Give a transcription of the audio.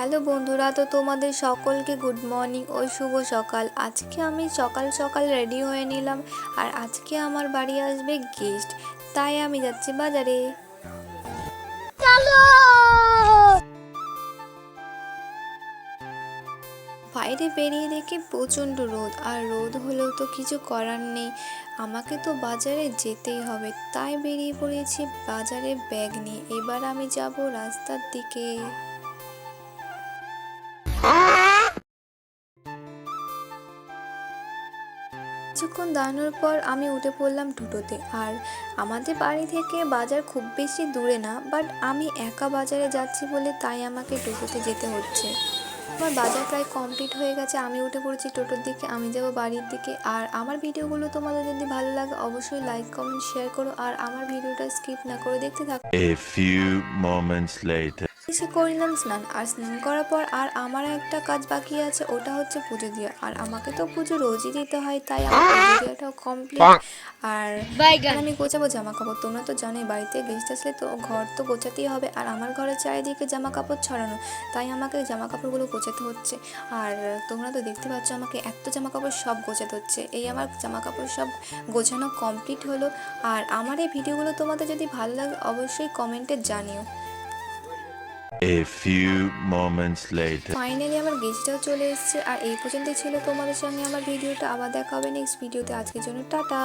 Hello বন্ধুরা, তো তোমাদের সকলকে গুড মর্নিং ও শুভ সকাল। আজকে আমি সকাল সকাল রেডি হয়ে নিলাম, আর আজকে আমার বাড়ি আসবে গেস্ট, তাই আমি যাচ্ছি বাজারে। বাইরে বেরিয়ে দেখি প্রচণ্ড রোদ, আর রোদ হলেও তো কিছু করার নেই, আমাকে তো বাজারে যেতেই হবে। তাই বেরিয়ে পড়েছি বাজারে ব্যাগ নিয়ে। এবার আমি যাব রাস্তার দিকে। কিছুক্ষণ দাঁড়ানোর পর আমি উঠে পড়লাম টোটোতে। আর আমাদের বাড়ি থেকে বাজার খুব বেশি দূরে না, বাট আমি একা বাজারে যাচ্ছি বলে তাই আমাকে টোটোতে যেতে হচ্ছে। আমার বাজার প্রায় কমপ্লিট হয়ে গেছে, আমি উঠে পড়েছি টোটোর দিকে, আমি যাব বাড়ির দিকে। আর আমার ভিডিওগুলো তোমাদের যদি ভালো লাগে অবশ্যই লাইক কমেন্ট শেয়ার করো, আর আমার ভিডিওটা স্কিপ না করে দেখতে থাকো। A few moments later. এসে করলাম স্নান, আর স্নান করার পর আর আমার একটা কাজ বাকি আছে, ওটা হচ্ছে পুজো দেওয়া। আর আমাকে তো পুজো রোজই দিতে হয়, তাই আমার পুজো দেওয়াটাও কমপ্লিট। আর আমি গোছাবো জামা কাপড়। তোমরা তো জানোই বাড়িতে গেস্ট আসলে তো ঘর তো গোছাতেই হবে, আর আমার ঘরের চারিদিকে জামা কাপড় ছড়ানো, তাই আমাকে জামা কাপড়গুলো গোছাতে হচ্ছে। আর তোমরা তো দেখতে পাচ্ছ আমাকে এত জামা কাপড় সব গোছাতে হচ্ছে। এই আমার জামা কাপড় সব গোছানো কমপ্লিট হলো। আর আমার এই ভিডিওগুলো তোমাদের যদি ভালো লাগে অবশ্যই কমেন্টে জানিও। A few moments later. Finally আমার গেস্টটাও চলে এসেছে। আর এই পর্যন্তই ছিল তোমাদের সঙ্গে আমার ভিডিওটা। আবার দেখা হবে নেক্সট ভিডিওতে। আজকের জন্য টাটা।